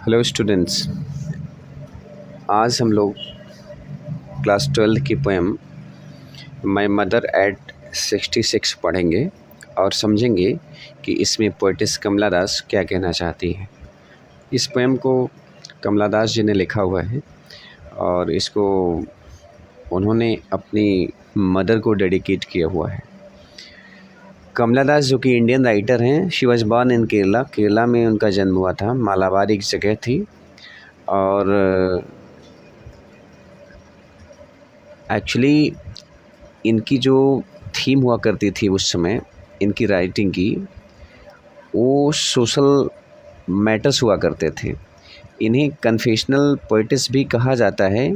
Hello students, आज हम लोग क्लास 12 की पोएम माय मदर एट 66 पढ़ेंगे और समझेंगे कि इसमें पोएटिस कमला दास क्या कहना चाहती हैं। इस पोएम को कमला दास जी ने लिखा हुआ है और इसको उन्होंने अपनी मदर को डेडिकेट किया हुआ है। कमला दास जो कि इंडियन राइटर हैं, she was born in Kerala में उनका जन्म हुआ था। मालाबार एक जगह थी और एक्चुअली इनकी जो थीम हुआ करती थी उस समय इनकी राइटिंग की, वो सोशल मैटर्स हुआ करते थे। इन्हें कन्फेशनल पोएटिस भी कहा जाता है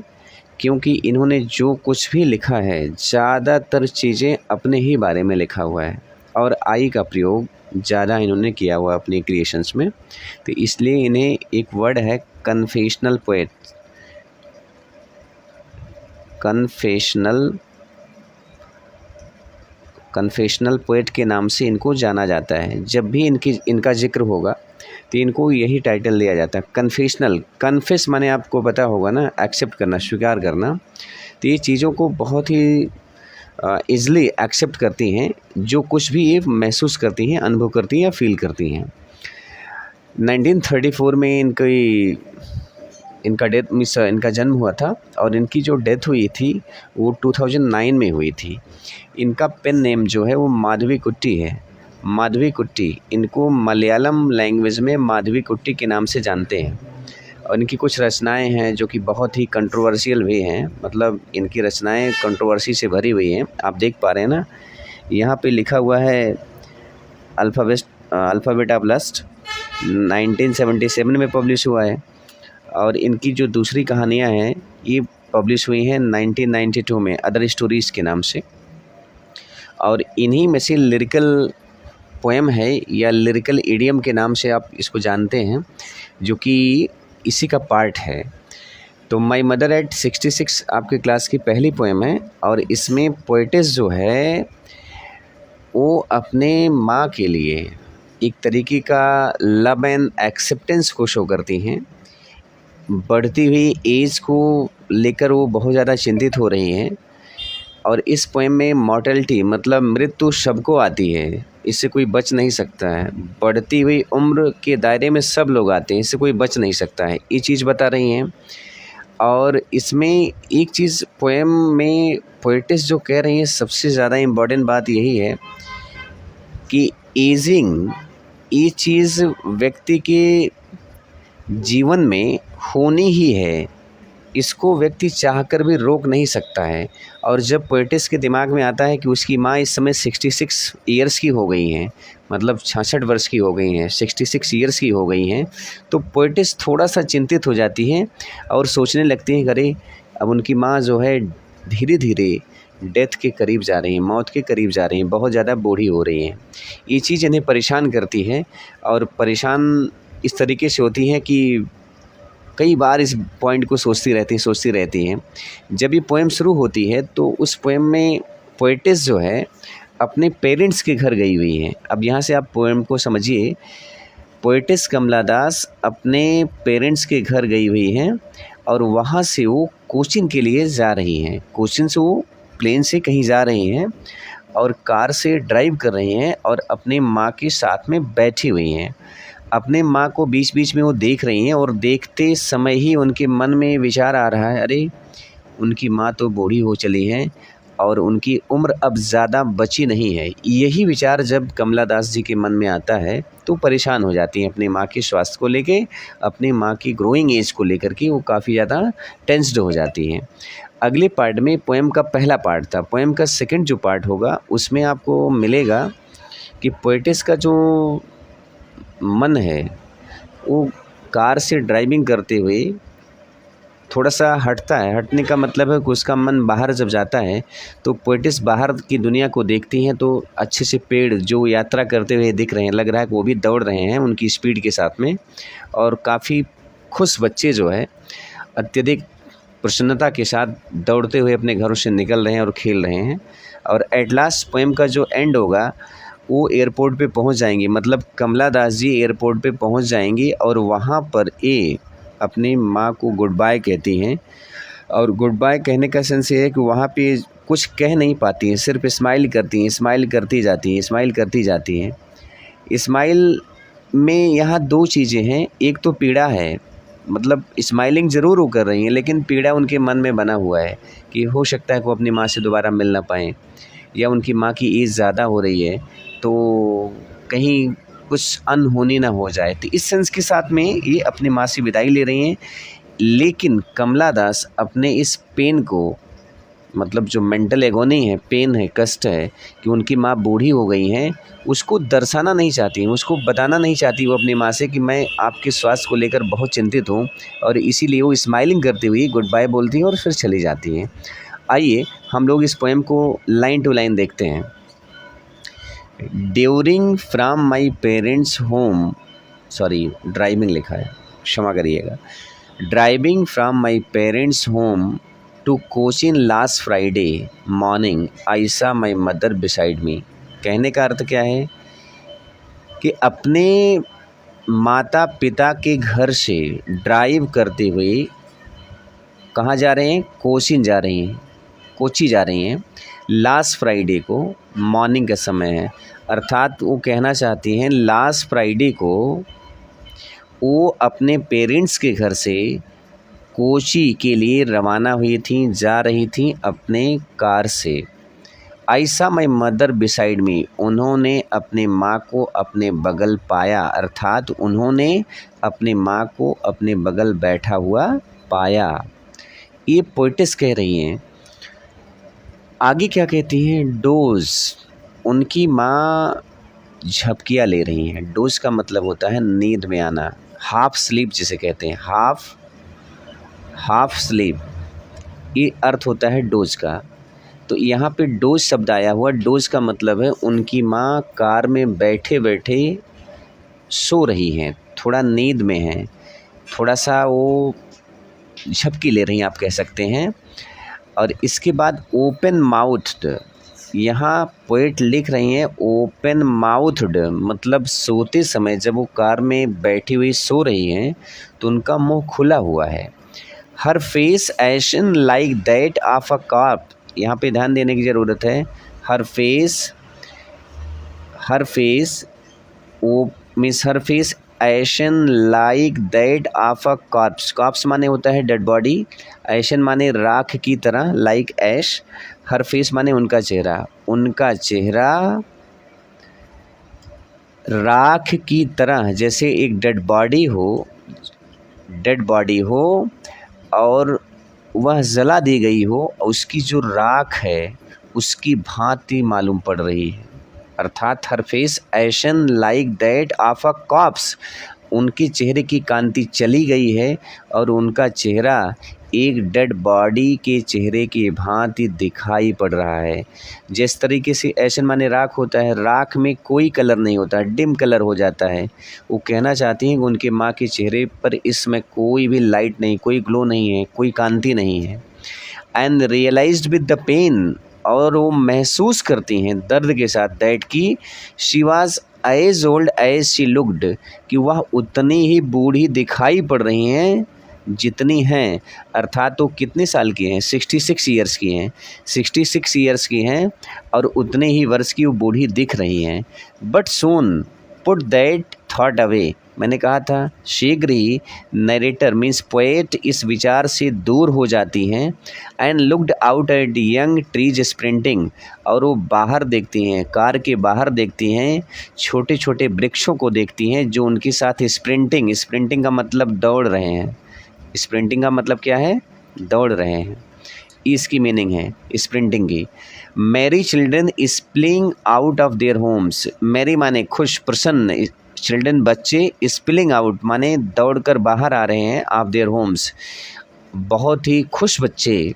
क्योंकि इन्होंने जो कुछ भी लिखा है ज़्यादातर चीज़ें अपने ही बारे में लिखा हुआ है और आई का प्रयोग ज़्यादा इन्होंने किया हुआ अपनी क्रिएशंस में, तो इसलिए इन्हें एक वर्ड है कन्फेशनल पोएट, कन्फेशनल पोएट के नाम से इनको जाना जाता है। जब भी इनका जिक्र होगा तो इनको यही टाइटल दिया जाता है कन्फेशनल। कन्फेस माने आपको पता होगा ना, एक्सेप्ट करना, स्वीकार करना। तो ये चीज़ों को बहुत ही ईज़िली एक्सेप्ट करती हैं, जो कुछ भी ये महसूस करती हैं, अनुभव करती हैं या फील करती हैं। 1934 में इनका जन्म हुआ था और इनकी जो डेथ हुई थी वो 2009 में हुई थी। इनका पेन नेम जो है वो माधवी कुट्टी है। माधवी कुट्टी, इनको मलयालम लैंग्वेज में माधवी कुट्टी के नाम से जानते हैं और इनकी कुछ रचनाएं हैं जो कि बहुत ही कंट्रोवर्शियल भी हैं। मतलब इनकी रचनाएं कंट्रोवर्सी से भरी हुई हैं। आप देख पा रहे हैं ना, यहाँ पे लिखा हुआ है अल्फ़ाबेट ऑफ लस्ट 1977 में पब्लिश हुआ है और इनकी जो दूसरी कहानियाँ हैं ये पब्लिश हुई हैं 1992 में अदर स्टोरीज़ के नाम से। और इन्हीं में से लिरिकल पोएम है या लिरिकल इडियम के नाम से आप इसको जानते हैं, जो कि इसी का पार्ट है। तो माय मदर एट 66 आपके क्लास की पहली पोएम है और इसमें पोएटिस जो है वो अपने माँ के लिए एक तरीके का लव एंड एक्सेप्टेंस को शो करती हैं। बढ़ती हुई एज को लेकर वो बहुत ज़्यादा चिंतित हो रही हैं और इस पोएम में मॉर्टेलिटी मतलब मृत्यु सबको आती है, इससे कोई बच नहीं सकता है। बढ़ती हुई उम्र के दायरे में सब लोग आते हैं, इससे कोई बच नहीं सकता है, ये चीज़ बता रही हैं। और इसमें एक चीज़ पोएम में पोएटिस जो कह रही हैं, सबसे ज़्यादा इम्पॉर्टेंट बात यही है कि एजिंग ये चीज़ व्यक्ति के जीवन में होनी ही है, इसको व्यक्ति चाहकर भी रोक नहीं सकता है। और जब पोएटिस के दिमाग में आता है कि उसकी माँ इस समय 66 ईयर्स की हो गई हैं, मतलब 66 वर्ष की हो गई हैं, 66 ईयर्स की हो गई हैं, तो पोएटिस थोड़ा सा चिंतित हो जाती हैं और सोचने लगती हैं, अरे अब उनकी माँ जो है धीरे धीरे डेथ के करीब जा रही हैं, मौत के करीब जा रही हैं, बहुत ज़्यादा बूढ़ी हो रही हैं। ये चीज़ इन्हें परेशान करती है और परेशान इस तरीके से होती हैं कि कई बार इस पॉइंट को सोचती रहती हैं। जब ये पोएम शुरू होती है तो उस पोएम में पोएटिस जो है अपने पेरेंट्स के घर गई हुई हैं। अब यहाँ से आप पोएम को समझिए, पोएटिस कमला दास अपने पेरेंट्स के घर गई हुई हैं और वहाँ से वो कोचिंग के लिए जा रही हैं। कोचिंग से वो प्लेन से कहीं जा रही हैं और कार से ड्राइव कर रही हैं और अपने माँ के साथ में बैठी हुई हैं। अपने माँ को बीच बीच में वो देख रही हैं और देखते समय ही उनके मन में विचार आ रहा है, अरे उनकी माँ तो बूढ़ी हो चली हैं और उनकी उम्र अब ज़्यादा बची नहीं है। यही विचार जब कमला दास जी के मन में आता है तो परेशान हो जाती हैं अपनी माँ के स्वास्थ्य को लेके, अपनी माँ की ग्रोइंग एज को लेकर के वो काफ़ी ज़्यादा टेंस्ड हो जाती हैं। अगले पार्ट में पोएम का पहला पार्ट था, पोएम का सेकेंड जो पार्ट होगा उसमें आपको मिलेगा कि पोएटिस का जो मन है वो कार से ड्राइविंग करते हुए थोड़ा सा हटता है। हटने का मतलब है कि उसका मन बाहर जब जाता है तो पोएटिस बाहर की दुनिया को देखती हैं तो अच्छे से पेड़ जो यात्रा करते हुए दिख रहे हैं, लग रहा है कि वो भी दौड़ रहे हैं उनकी स्पीड के साथ में। और काफ़ी खुश बच्चे जो है अत्यधिक प्रसन्नता के साथ दौड़ते हुए अपने घरों से निकल रहे हैं और खेल रहे हैं। और एट लास्ट पोएम का जो एंड होगा वो एयरपोर्ट पे पहुंच जाएंगी, मतलब कमला दास जी एयरपोर्ट पे पहुंच जाएंगी और वहाँ पर ये अपनी माँ को गुड बाय कहती हैं। और गुड बाय कहने का सेंस ये है कि वहाँ पे कुछ कह नहीं पाती हैं, सिर्फ स्माइल करती हैं, स्माइल करती जाती हैं, स्माइल करती जाती हैं। स्माइल में यहाँ दो चीज़ें हैं, एक तो पीड़ा है, मतलब स्माइलिंग ज़रूर वो कर रही हैं लेकिन पीड़ा उनके मन में बना हुआ है कि हो सकता है कि वो अपनी माँ से दोबारा मिल ना पाएँ, या उनकी माँ की एज ज़्यादा हो रही है तो कहीं कुछ अनहोनी ना हो जाए। तो इस सेंस के साथ में ये अपनी माँ से विदाई ले रही हैं। लेकिन कमला दास अपने इस पेन को, मतलब जो मेंटल एगोनी है, पेन है, कष्ट है कि उनकी माँ बूढ़ी हो गई हैं, उसको दर्शाना नहीं चाहती हैं, उसको बताना नहीं चाहती वो अपनी माँ से कि मैं आपके स्वास्थ्य को लेकर बहुत चिंतित हूँ, और इसीलिए वो स्माइलिंग करती हुई गुड बाय बोलती हैं और फिर चली जाती हैं। आइए हम लोग इस पोएम को लाइन टू लाइन देखते हैं। During from my parents home, sorry driving लिखा है, क्षमा करिएगा। Driving from my parents home to Cochin last Friday morning I saw my mother beside me. कहने का अर्थ क्या है कि अपने माता पिता के घर से ड्राइव करते हुए कहाँ जा रहे हैं? कोचिन जा रही हैं, कोची जा रही हैं। लास्ट फ्राइडे को मॉर्निंग का समय है, अर्थात वो कहना चाहती हैं लास्ट फ्राइडे को वो अपने पेरेंट्स के घर से कोची के लिए रवाना हुई थी, जा रही थी अपने कार से। आई सॉ माई मदर बिसाइड मी, उन्होंने अपने माँ को अपने बगल पाया, अर्थात उन्होंने अपने माँ को अपने बगल बैठा हुआ पाया। ये पोइटिस कह रही हैं। आगे क्या कहती हैं? डोज, उनकी माँ झपकियाँ ले रही हैं। डोज का मतलब होता है नींद में आना, हाफ स्लीप जिसे कहते हैं, हाफ स्लीप, ये अर्थ होता है डोज का। तो यहाँ पे डोज शब्द आया हुआ, डोज का मतलब है उनकी माँ कार में बैठे बैठे सो रही हैं, थोड़ा नींद में हैं, थोड़ा सा वो झपकी ले रही हैं आप कह सकते हैं। और इसके बाद ओपन माउथड, यहाँ पोएट लिख रही हैं ओपन माउथड, मतलब सोते समय जब वो कार में बैठी हुई सो रही हैं तो उनका मुंह खुला हुआ है। हर फेस एशन like that of a cop, यहाँ पे ध्यान देने की ज़रूरत है। हर फेस वो मीन्स हर फेस एशन like that of a corpse, corpse माने होता है डेड बॉडी, एशन माने राख की तरह, लाइक ऐश। हर फेस माने उनका चेहरा, उनका चेहरा राख की तरह, जैसे एक डेड बॉडी हो और वह जला दी गई हो, उसकी जो राख है उसकी भांति मालूम पड़ रही है। अर्थात हर फेस एशन like that of a corpse, उनके चेहरे की कांति चली गई है और उनका चेहरा एक डेड बॉडी के चेहरे की भांति दिखाई पड़ रहा है। जिस तरीके से एशन माने राख होता है, राख में कोई कलर नहीं होता, डिम कलर हो जाता है। वो कहना चाहती हैं कि उनके माँ के चेहरे पर इसमें कोई भी लाइट नहीं, कोई ग्लो नहीं है, कोई कांति नहीं है। And realized with the pain, और वो महसूस करती हैं दर्द के साथ, दैट की she was as old as she looked, कि वह उतनी ही बूढ़ी दिखाई पड़ रही हैं जितनी हैं। अर्थात वो कितने साल की हैं? 66 ईयर्स की हैं, 66 ईयर्स की हैं और उतने ही वर्ष की वो बूढ़ी दिख रही हैं। But soon put that thought away, मैंने कहा था शीघ्र ही नरेटर मीन्स पोएट इस विचार से दूर हो जाती हैं। And looked out at young trees sprinting, और वो बाहर देखती हैं, कार के बाहर देखती हैं, छोटे छोटे वृक्षों को देखती हैं जो उनके साथ स्प्रिंटिंग, स्प्रिंटिंग का मतलब दौड़ रहे हैं। स्प्रिंटिंग का मतलब क्या है? दौड़ रहे हैं। इसकी मीनिंग है स्प्रिंटिंग की। Merry children spilling out of their homes, merry माने खुश, प्रसन्न, चिल्ड्रन बच्चे, स्पिलिंग आउट माने दौड़कर बाहर आ रहे हैं, ऑफ देयर होम्स बहुत ही खुश बच्चे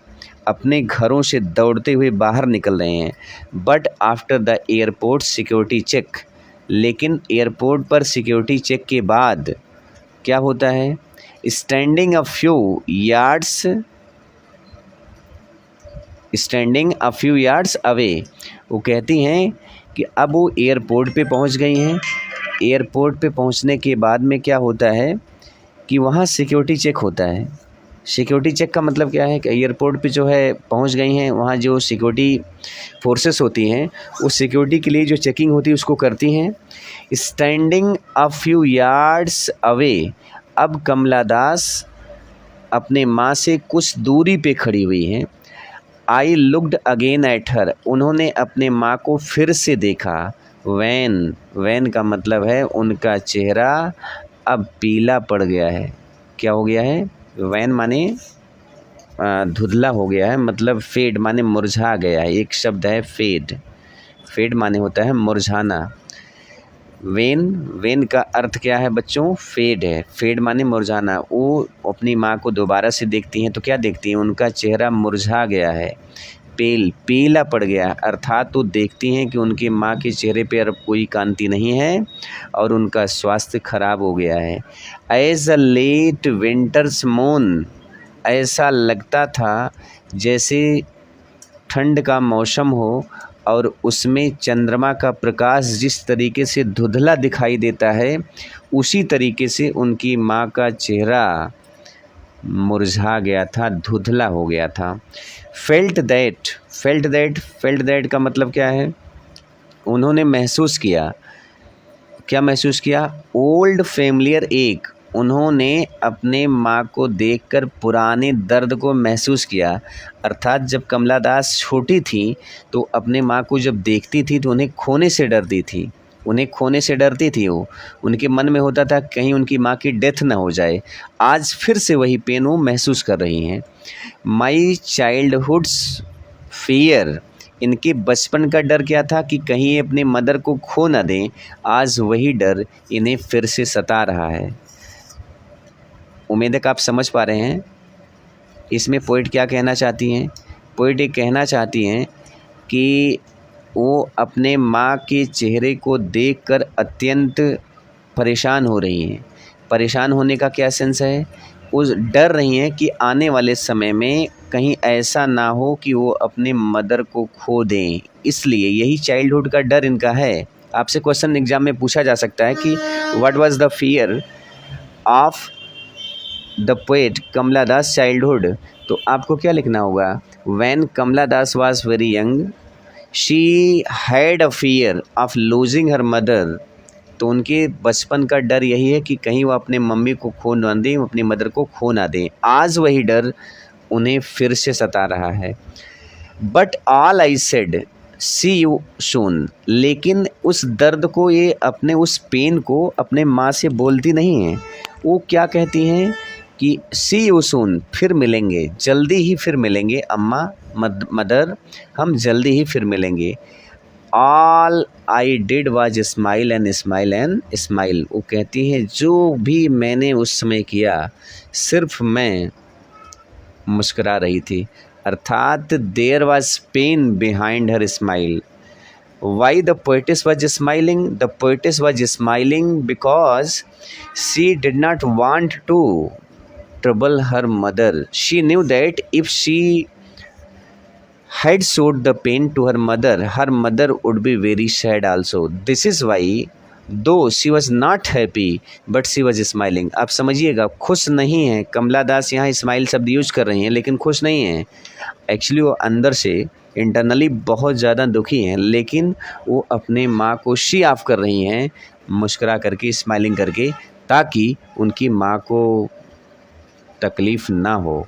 अपने घरों से दौड़ते हुए बाहर निकल रहे हैं। But after the airport security check, लेकिन एयरपोर्ट पर सिक्योरिटी चेक के बाद क्या होता है? Standing a few yards away, वो कहती हैं कि अब वो एयरपोर्ट पे पहुंच गई हैं। एयरपोर्ट पे पहुंचने के बाद में क्या होता है कि वहाँ सिक्योरिटी चेक होता है। सिक्योरिटी चेक का मतलब क्या है कि एयरपोर्ट पे जो है पहुंच गई हैं, वहाँ जो सिक्योरिटी फोर्सेस होती हैं वो सिक्योरिटी के लिए जो चेकिंग होती है उसको करती हैं। Standing a few yards away, अब कमला दास अपने माँ से कुछ दूरी पे खड़ी हुई हैं। I looked again at her, उन्होंने अपने माँ को फिर से देखा। वैन का मतलब है उनका चेहरा अब पीला पड़ गया है। क्या हो गया है? वैन माने धुंधला हो गया है, मतलब फेड माने मुरझा गया है। एक शब्द है फेड, फेड माने होता है मुरझाना। वेन का अर्थ क्या है बच्चों? फेड है। फेड माने मुरझाना। वो अपनी माँ को दोबारा से देखती हैं तो क्या देखती हैं? उनका चेहरा मुरझा गया है, पीला पड़ गया, अर्थात तो देखती हैं कि उनकी माँ के चेहरे पे अब कोई कांति नहीं है और उनका स्वास्थ्य खराब हो गया है। As a late winter's moon, ऐसा लगता था जैसे ठंड का मौसम हो और उसमें चंद्रमा का प्रकाश जिस तरीके से धुंधला दिखाई देता है, उसी तरीके से उनकी माँ का चेहरा मुरझा गया था, धुंधला हो गया था। फेल्ट दैट का मतलब क्या है? उन्होंने महसूस किया। क्या महसूस किया? ओल्ड फैमिलियर एक, उन्होंने अपने माँ को देखकर पुराने दर्द को महसूस किया। अर्थात जब कमला दास छोटी थी तो अपने माँ को जब देखती थी तो उन्हें खोने से डरती थी, वो उनके मन में होता था कहीं उनकी माँ की डेथ ना हो जाए। आज फिर से वही पेन वो महसूस कर रही हैं। माई चाइल्डहुड्स फियर, इनके बचपन का डर क्या था कि कहीं ये अपने मदर को खो ना दें। आज वही डर इन्हें फिर से सता रहा है। उम्मीद है कि आप समझ पा रहे हैं इसमें पोइट क्या कहना चाहती हैं। पोइट ये कहना चाहती हैं कि वो अपने माँ के चेहरे को देखकर अत्यंत परेशान हो रही हैं। परेशान होने का क्या सेंस है? उस डर रही हैं कि आने वाले समय में कहीं ऐसा ना हो कि वो अपने मदर को खो दें, इसलिए यही चाइल्डहुड का डर इनका है। आपसे क्वेश्चन एग्जाम में पूछा जा सकता है कि what was the fear of the poet Kamala Das childhood, तो आपको क्या लिखना होगा? When Kamala Das was very young she had a fear of losing her mother, तो उनके बचपन का डर यही है कि कहीं वो अपने मम्मी को खो ना दें, अपनी मदर को खो ना दें। आज वही डर उन्हें फिर से सता रहा है। But all I said see you soon, लेकिन उस दर्द को, ये अपने उस पेन को अपने माँ से बोलती नहीं हैं। वो क्या कहती हैं कि सी यू सून, फिर मिलेंगे, जल्दी ही फिर मिलेंगे अम्मा, मदर, हम जल्दी ही फिर मिलेंगे। All I did was smile and smile, वो कहती हैं जो भी मैंने उस समय किया सिर्फ मैं मुस्करा रही थी। अर्थात there was pain behind her smile. Why the poetess was smiling? The poetess was smiling because she did not want to trouble her mother. She knew that if she had showed the pain to her mother would be very sad also. This is why though she was not happy but she was smiling. आप समझिएगा, खुश नहीं है कमला दास, यहाँ smile शब्द use कर रही हैं लेकिन खुश नहीं हैं। एक्चुअली वो अंदर से इंटरनली बहुत ज़्यादा दुखी हैं, लेकिन वो अपने माँ को शी ऑफ कर रही हैं मुस्कुरा करके, स्माइलिंग करके, ताकि उनकी माँ को तकलीफ़ ना हो।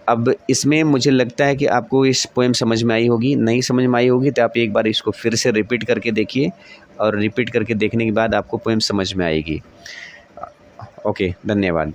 अब इसमें मुझे लगता है कि आपको इस पोएम समझ में आई होगी। नहीं समझ में आई होगी तो आप एक बार इसको फिर से रिपीट करके देखिए, और रिपीट करके देखने के बाद आपको पोएम समझ में आएगी। ओके, धन्यवाद।